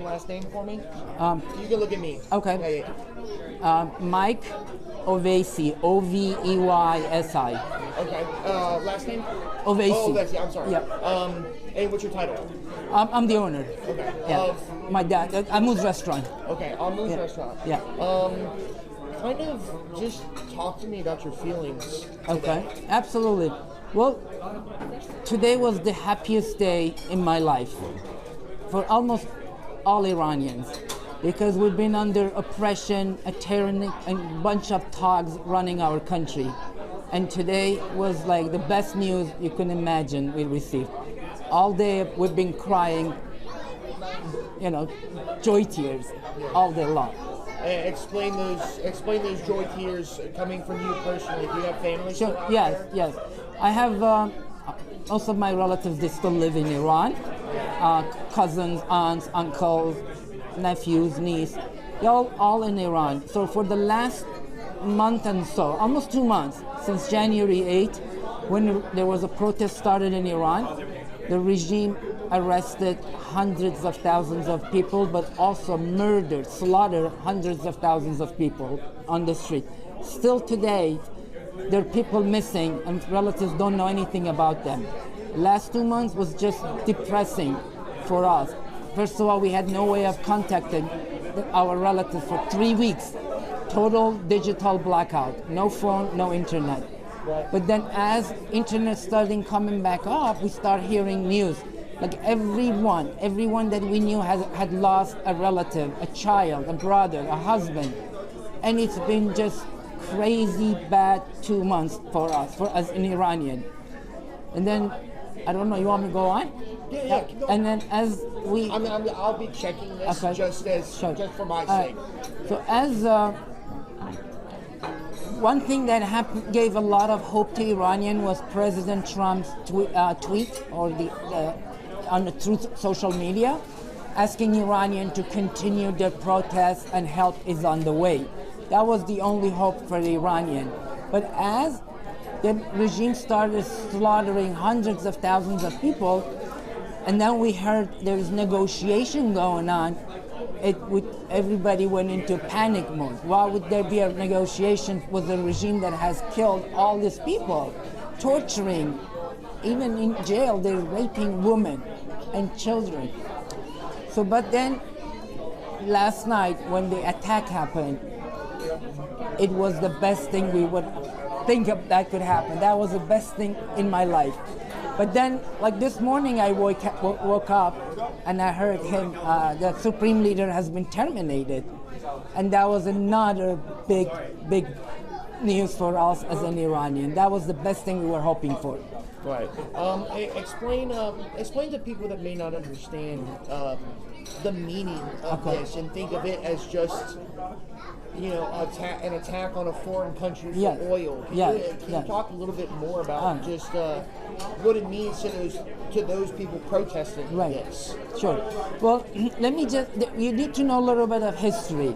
last name for me? You can look at me. Okay. Yeah. Mike Oveysi, Oveysi. Okay. Last name? Oveysi. Oh, Oveysi. I'm sorry. Yep. And what's your title? I'm the owner. Okay. Yeah. My dad, Amoo's restaurant. Okay. Amoo's restaurant. Yeah. Kind of just talk to me about your feelings today. Okay. Absolutely. Well, today was the happiest day in my life for almost all Iranians, because we've been under oppression, a tyranny, a bunch of thugs running our country. And today was like the best news you can imagine we received. All day we've been crying, joy tears all day long. Explain those joy tears coming from you personally. Do you have family? Sure. Yes. I have most of my relatives. They still live in Iran. Cousins, aunts, uncles, nephews, niece. They're all in Iran. So for the last month and so, almost 2 months, since January 8th, when there was a protest started in Iran, the regime arrested hundreds of thousands of people, but also murdered, slaughtered hundreds of thousands of people on the street. Still today, there are people missing and relatives don't know anything about them. Last 2 months was just depressing for us. First of all, we had no way of contacting our relatives for 3 weeks. Total digital blackout, no phone, no internet. Right. But then as internet started coming back up, we start hearing news. Like everyone that we knew had lost a relative, a child, a brother, a husband. And it's been just crazy bad 2 months for us in Iranian. And then, I don't know, you want me to go on? Yeah. And then as we... I'll be checking this just for my sake. So as... one thing that gave a lot of hope to Iranian was President Trump's tweet or on the Truth social media, asking Iranian to continue their protests and help is on the way. That was the only hope for the Iranian. But as the regime started slaughtering hundreds of thousands of people, and then we heard there was negotiation going on, everybody went into panic mode. Why would there be a negotiation with a regime that has killed all these people, torturing, even in jail, they're raping women and children. So, but then last night when the attack happened, it was the best thing we would think of that could happen. That was the best thing in my life. But then, like this morning, I woke up and I heard him, the Supreme Leader has been terminated. And that was another big news for us as an Iranian. That was the best thing we were hoping for. Right. Explain to people that may not understand the meaning of this and think of it as just, an attack on a foreign country for oil. Can you talk a little bit more about just what it means to those people protesting this? Sure. Well, you need to know a little bit of history.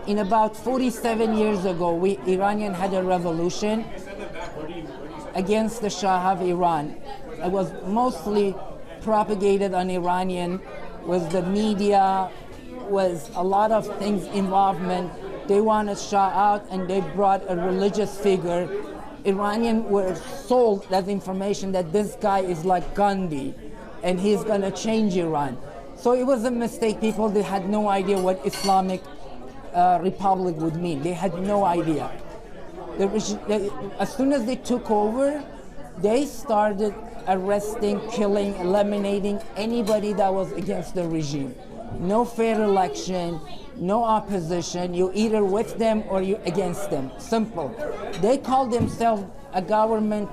In about 47 years ago, Iranian had a revolution against the Shah of Iran. It was mostly propagated on Iranian, was the media, was a lot of things involvement. They wanted Shah out and they brought a religious figure. Iranian were sold that information that this guy is like Gandhi and he's gonna change Iran. So it was a mistake. People, they had no idea what Islamic Republic would mean. They had no idea. As soon as they took over, they started arresting, killing, eliminating anybody that was against the regime. No fair election, no opposition. You either with them or you against them. Simple. They call themselves a government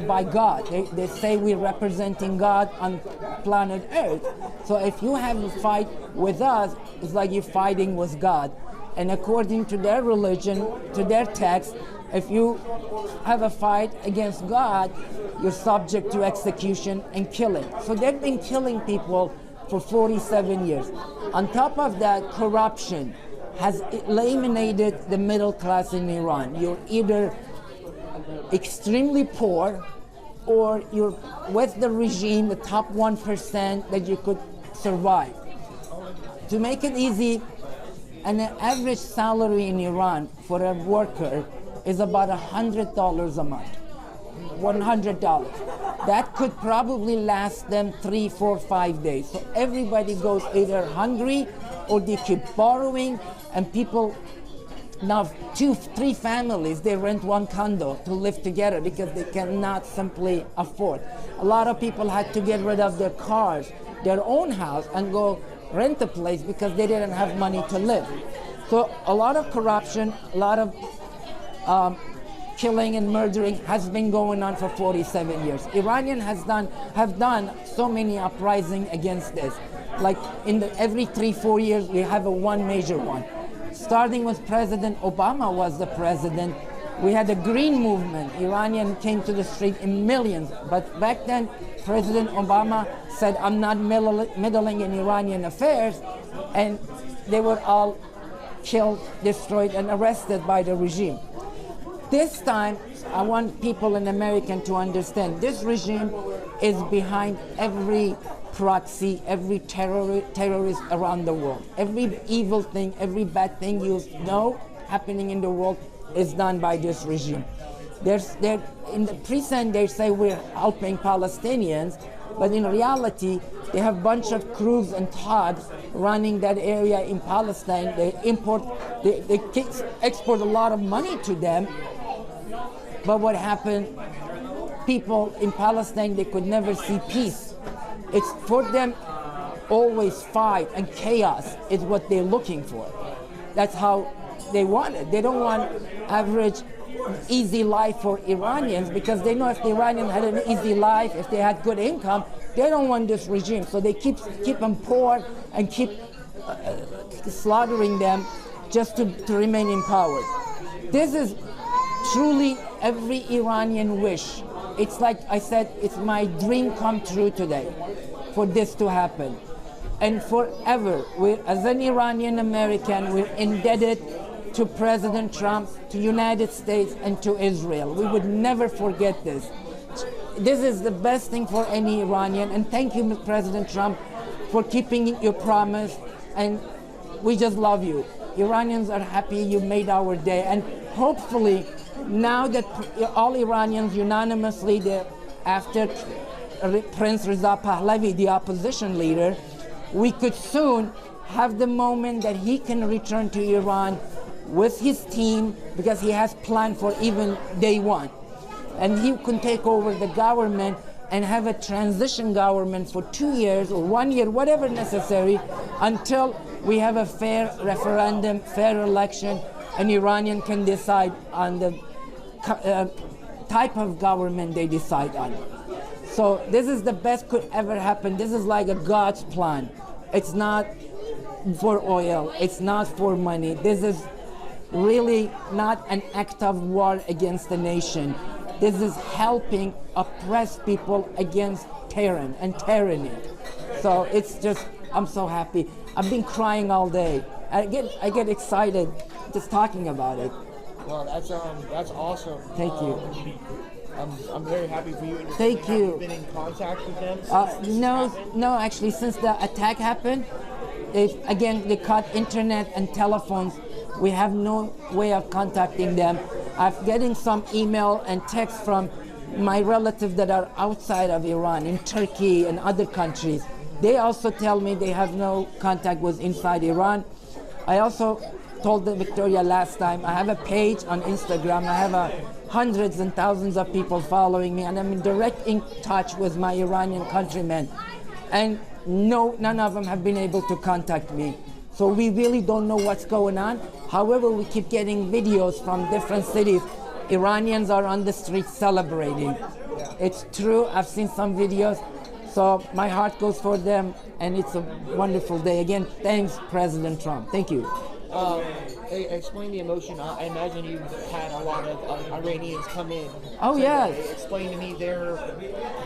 by God. They say we're representing God on planet Earth. So if you have a fight with us, it's like you're fighting with God. And according to their religion, to their text, if you have a fight against God, you're subject to execution and killing. So they've been killing people for 47 years. On top of that, corruption has eliminated the middle class in Iran. You're either extremely poor or you're with the regime, the top 1% that you could survive. to make it easy, an average salary in Iran for a worker is about $100 a month. $100. That could probably last them 3, 4, 5 days. So everybody goes either hungry or they keep borrowing, and people now 2, 3 families, they rent one condo to live together because they cannot simply afford. A lot of people had to get rid of their cars, their own house, and go rent a place because they didn't have money to live. So a lot of corruption, a lot of killing and murdering has been going on for 47 years. Iranian have done so many uprisings against this. Like every 3, 4 years, we have one major one. Starting with President Obama was the president, we had a green movement. Iranian came to the street in millions. But back then, President Obama said, I'm not meddling in Iranian affairs. And they were all killed, destroyed, and arrested by the regime. This time, I want people in America to understand, this regime is behind every proxy, every terrorist around the world. Every evil thing, every bad thing you know happening in the world is done by this regime. In the present, they say we're helping Palestinians, but in reality, they have a bunch of crews and thugs running that area in Palestine. They export a lot of money to them. But what happened, people in Palestine, they could never see peace. It's for them always fight and chaos is what they're looking for. That's how they want it. They don't want average, easy life for Iranians because they know if the Iranians had an easy life, if they had good income, they don't want this regime. So they keep them poor and keep slaughtering them just to remain in power. This is truly every Iranian wish. It's like I said, it's my dream come true today for this to happen. And forever, as an Iranian American, we're indebted to President Trump, to United States, and to Israel. We would never forget this. This is the best thing for any Iranian, and thank you, President Trump, for keeping your promise, and we just love you. Iranians are happy you made our day, and hopefully, now that all Iranians unanimously, after Prince Reza Pahlavi, the opposition leader, we could soon have the moment that he can return to Iran with his team, because he has planned for even day one. And he can take over the government and have a transition government for 2 years or 1 year, whatever necessary, until we have a fair referendum, fair election, and Iranian can decide on the type of government they decide on. So this is the best could ever happen. This is like a God's plan. It's not for oil. It's not for money. This is really not an act of war against the nation. This is helping oppressed people against tyranny. So it's just, I'm so happy. I've been crying all day. I get excited just talking about it. Well, that's awesome. Thank you. I'm very happy for you. Thank you. Have you been in contact with them since No, actually, since the attack happened, they cut internet and telephones. We have no way of contacting them. I'm getting some email and text from my relatives that are outside of Iran, in Turkey and other countries. They also tell me they have no contact with inside Iran. I also told Victoria last time, I have a page on Instagram. I have hundreds and thousands of people following me, and I'm in direct touch with my Iranian countrymen. And none of them have been able to contact me. So we really don't know what's going on. However, we keep getting videos from different cities. Iranians are on the streets celebrating. It's true, I've seen some videos. So my heart goes for them, and it's a wonderful day. Again, thanks, President Trump. Thank you. Explain the emotion. I imagine you've had a lot of Iranians come in. Oh, yeah. Explain to me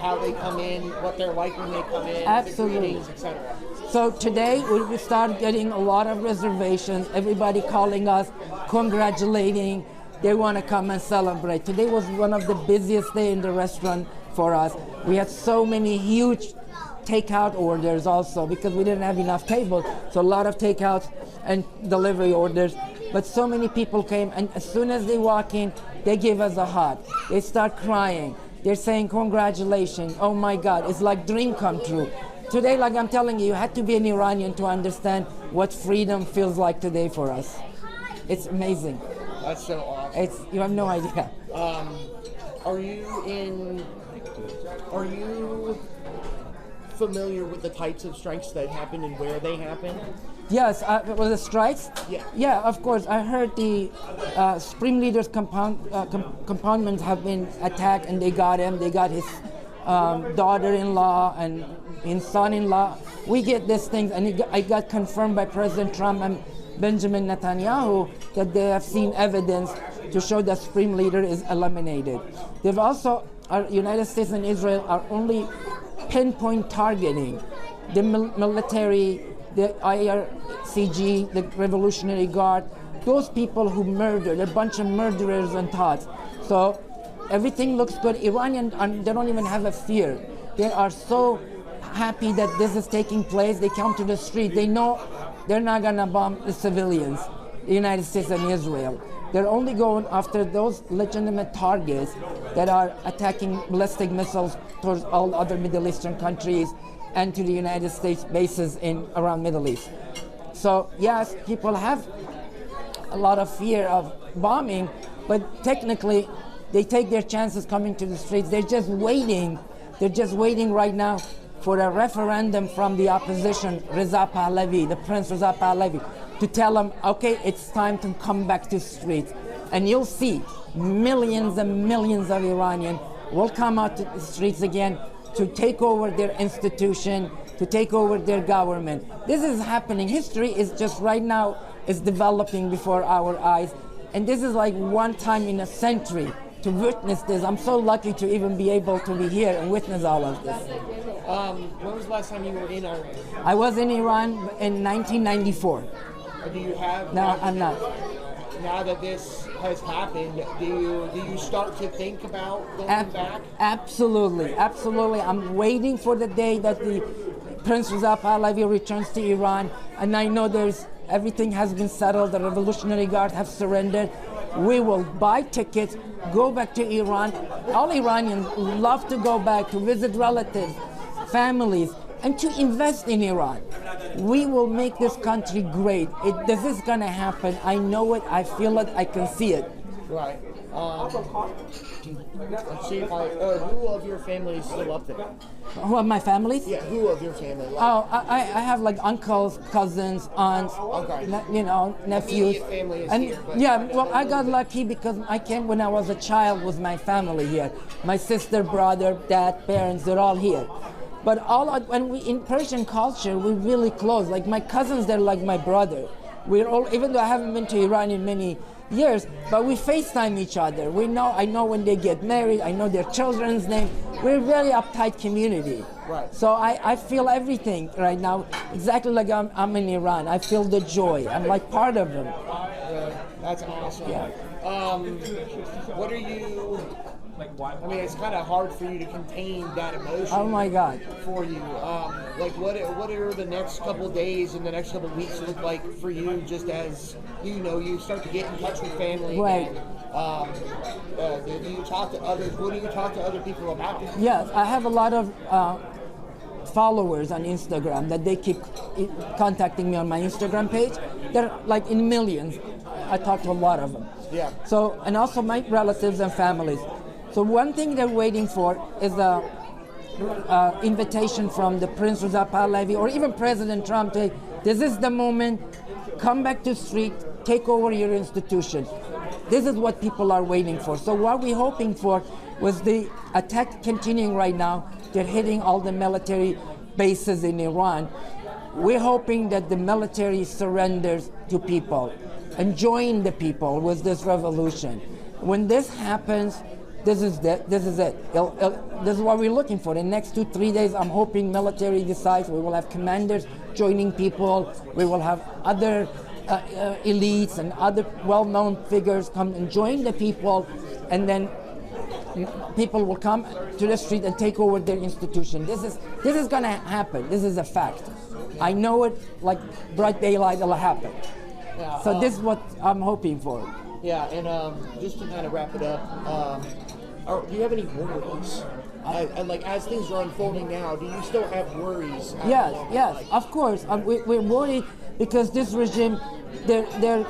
how they come in, what they're like when they come in, Absolutely. the greetings, etc. So today we start getting a lot of reservations. Everybody calling us, congratulating. They want to come and celebrate. Today was one of the busiest days in the restaurant for us. We had so many huge takeout orders also because we didn't have enough tables. So a lot of takeouts and delivery orders. But so many people came, and as soon as they walk in, they give us a hug. They start crying. They're saying, congratulations, oh my God, it's like dream come true. Today, like I'm telling you, you had to be an Iranian to understand what freedom feels like today for us. It's amazing. That's so awesome. You have no idea. Are you familiar with the types of strikes that happen and where they happen? Yes, was it strikes? Yeah. Yeah, of course. I heard the Supreme Leader's compoundments have been attacked, and they got him. They got his daughter-in-law and his son-in-law. We get these things, and it got confirmed by President Trump and Benjamin Netanyahu that they have seen evidence to show that Supreme Leader is eliminated. They've also, United States and Israel are only pinpoint targeting the military, the IRCG, the Revolutionary Guard, those people who murdered, a bunch of murderers and thugs. So everything looks good. Iranians, they don't even have a fear. They are so happy that this is taking place. They come to the street. They know they're not going to bomb the civilians, the United States and Israel. They're only going after those legitimate targets that are attacking ballistic missiles towards all other Middle Eastern countries and to the United States bases around Middle East. So yes, people have a lot of fear of bombing, but technically they take their chances coming to the streets. They're just waiting. They're just waiting right now for a referendum from the opposition, Reza Pahlavi, the Prince Reza Pahlavi, to tell them, okay, it's time to come back to the streets. And you'll see millions and millions of Iranians will come out to the streets again to take over their institution, to take over their government. This is happening. History is just right now is developing before our eyes. And this is like one time in a century to witness this. I'm so lucky to even be able to be here and witness all of this. When was the last time you were in Iran? I was in Iran in 1994. Do you have? No, I'm not. Now that this has happened, do you start to think about going back? Absolutely, absolutely. I'm waiting for the day that the Prince Reza Pahlavi returns to Iran, and I know everything has been settled. The Revolutionary Guard have surrendered. We will buy tickets, go back to Iran. All Iranians love to go back to visit relatives, families, and to invest in Iran. We will make this country great. This is going to happen. I know it. I feel it. I can see it. Right. Let's see if who of your family is still up there? Who of my families? Yeah, who of your family? Oh, I have like uncles, cousins, aunts, nephews. Immediate family is And here, but yeah, well, I got lucky because I came when I was a child with my family here. My sister, brother, dad, parents, they're all here. But in Persian culture, we're really close. Like my cousins, they're like my brother. We're all, even though I haven't been to Iran in many years, but we FaceTime each other. I know when they get married. I know their children's name. We're a very uptight community. Right. So I feel everything right now, exactly like I'm in Iran. I feel the joy. I'm like part of them. That's awesome. Yeah. What are you? I mean, it's kind of hard for you to contain that emotion. Oh my God. For you, what are the next couple of days and the next couple of weeks look like for you? Just as you start to get in touch with family. Right. And, do you talk to others? What do you talk to other people about? Yes, I have a lot of followers on Instagram that they keep contacting me on my Instagram page. They're like in millions. I talk to a lot of them. Yeah. So, and also my relatives and families. So one thing they're waiting for is a invitation from the Prince Reza Pahlavi or even President Trump to, this is the moment, come back to the street, take over your institution. This is what people are waiting for. So what we're hoping for was the attack continuing right now. They're hitting all the military bases in Iran. We're hoping that the military surrenders to people and join the people with this revolution. When this happens, this is it. This is what we're looking for. In the next 2-3 days, I'm hoping military decides. We will have commanders joining people. We will have other elites and other well-known figures come and join the people. And then people will come to the street and take over their institution. This is going to happen. This is a fact. I know it like bright daylight. It'll happen. Yeah, So this is what I'm hoping for. Yeah, and just to kind of wrap it up, do you have any worries? And like as things are unfolding now, do you still have worries? Yes, of course. We're worried because this regime, they're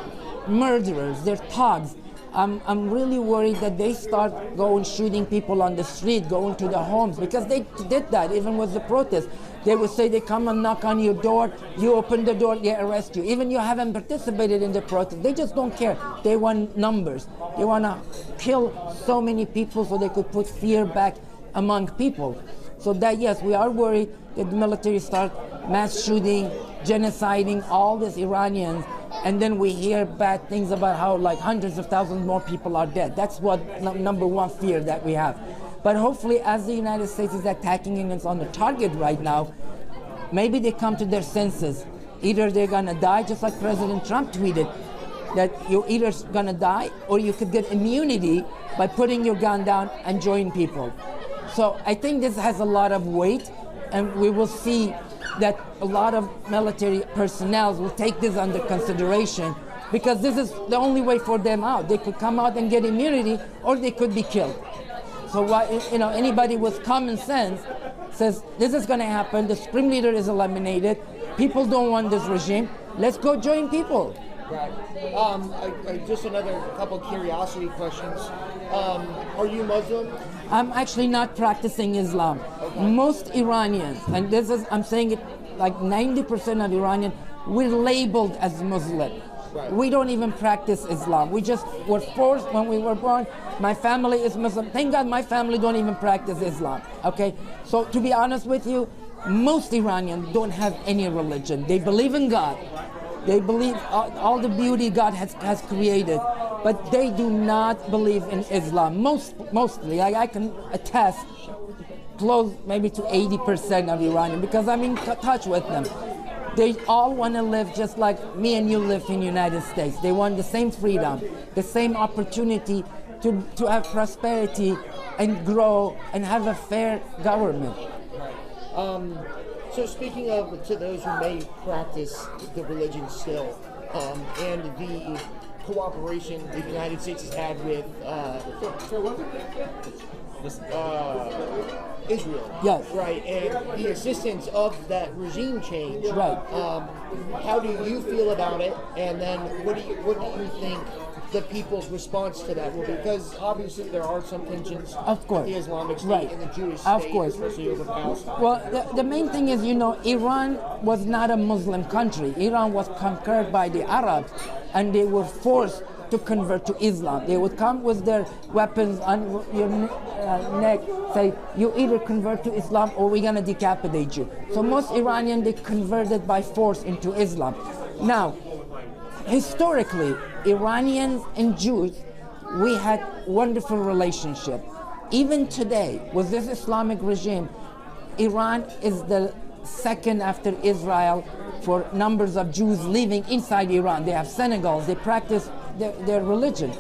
murderers, they're thugs. I'm really worried that they start going shooting people on the street, going to the homes, because they did that even with the protests. They would say they come and knock on your door, you open the door, they arrest you. Even you haven't participated in the protest. They just don't care. They want numbers. They want to kill so many people so they could put fear back among people. So that, yes, we are worried that the military start mass shooting, genociding all these Iranians, and then we hear bad things about how like hundreds of thousands more people are dead. That's what number one fear that we have. But hopefully, as the United States is attacking and it's on the target right now, maybe they come to their senses. Either they're gonna die, just like President Trump tweeted, that you're either gonna die or you could get immunity by putting your gun down and join people. So I think this has a lot of weight, and we will see that a lot of military personnel will take this under consideration, because this is the only way for them out. They could come out and get immunity, or they could be killed. So anybody with common sense says this is going to happen. The supreme leader is eliminated. People don't want this regime. Let's go join people. Right. Just another couple curiosity questions. Are you Muslim? I'm actually not practicing Islam. Okay. Most Iranians, and I'm saying it like 90% of Iranians, we're labeled as Muslim. Right. We don't even practice Islam. We just were forced when we were born. My family is Muslim. Thank God my family don't even practice Islam. Okay? So to be honest with you, most Iranians don't have any religion. They believe in God. They believe all the beauty God has created, but they do not believe in Islam. Mostly, I can attest close maybe to 80% of Iranian, because I'm in touch with them. They all want to live just like me and you live in the United States. They want the same freedom, the same opportunity to have prosperity and grow and have a fair government. So speaking of, to those who may practice the religion still, and the cooperation the United States has had with Israel, yes, right, and the assistance of that regime change, right. How do you feel about it? And then what do you think the people's response to that will be? Because obviously there are some tensions, of course, the Islamic State right. and the Jewish of state, course. especially over Palestine. Well, the main thing is, Iran was not a Muslim country. Iran was conquered by the Arabs, and they were forced to convert to Islam. They would come with their weapons on your neck, say, you either convert to Islam or we're gonna decapitate you. So most Iranians, they converted by force into Islam. Now, historically, Iranians and Jews, we had wonderful relationship. Even today, with this Islamic regime, Iran is the second after Israel for numbers of Jews living inside Iran. They have synagogues, they practice their religion.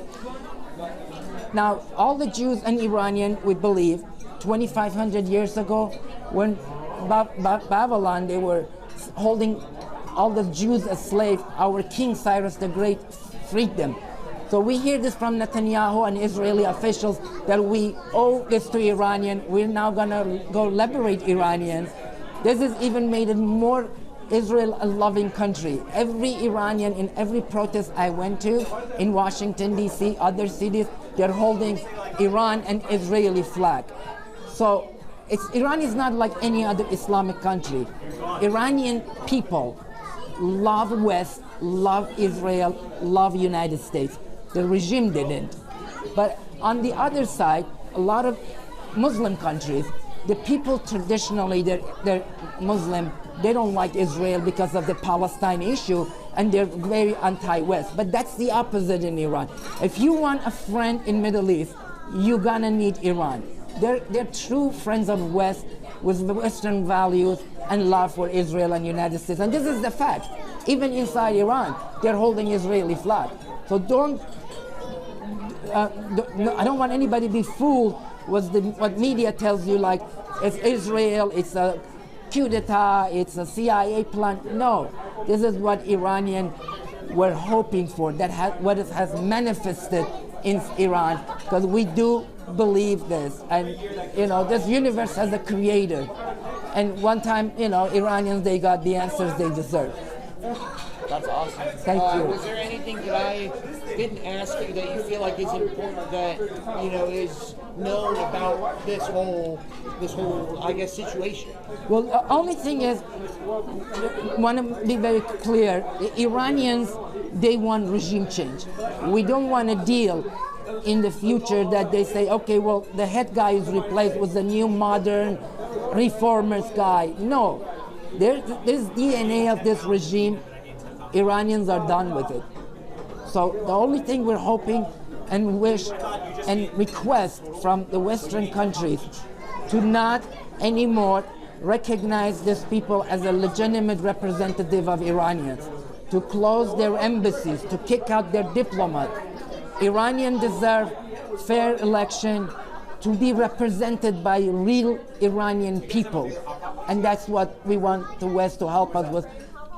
Now, all the Jews and Iranian, we believe, 2,500 years ago, when Babylon, they were holding all the Jews as slaves, our King Cyrus the Great freed them. So we hear this from Netanyahu and Israeli officials that we owe this to Iranian. We're now gonna go liberate Iranians. This has even made it more Israel a loving country. Every Iranian in every protest I went to in Washington, D.C., other cities, they're holding Iran and Israeli flag. So Iran is not like any other Islamic country. Iranian people love West, love Israel, love United States. The regime didn't. But on the other side, a lot of Muslim countries, the people traditionally, they're Muslim, they don't like Israel because of the Palestine issue, and they're very anti-West. But that's the opposite in Iran. If you want a friend in Middle East, you're gonna need Iran. They're true friends of West with Western values and love for Israel and United States. And this is the fact. Even inside Iran, they're holding Israeli flag. So I don't want anybody to be fooled what media tells you, like it's Israel, it's a coup d'etat, it's a CIA plan. No, this is what Iranian were hoping for, what it has manifested in Iran, because we do believe this. And, this universe has a creator. And one time, Iranians, they got the answers they deserve. That's awesome. Thank you. Was there anything that I didn't ask you that you feel like is important that, is known about this whole, I guess, situation? Well, the only thing is, want to be very clear, the Iranians, they want regime change. We don't want a deal in the future that they say, okay, well, the head guy is replaced with a new modern reformers guy. No, there's DNA of this regime. Iranians are done with it. So the only thing we're hoping and wish and request from the Western countries to not anymore recognize these people as a legitimate representative of Iranians, to close their embassies, to kick out their diplomat. Iranians deserve fair election, to be represented by real Iranian people. And that's what we want the West to help us with,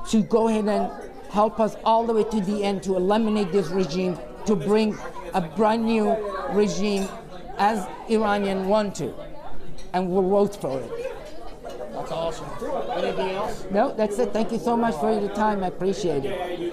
to go ahead and help us all the way to the end to eliminate this regime, to bring a brand new regime as Iranians want to. And we'll vote for it. That's awesome. Anything else? No, that's it. Thank you so much for your time. I appreciate it.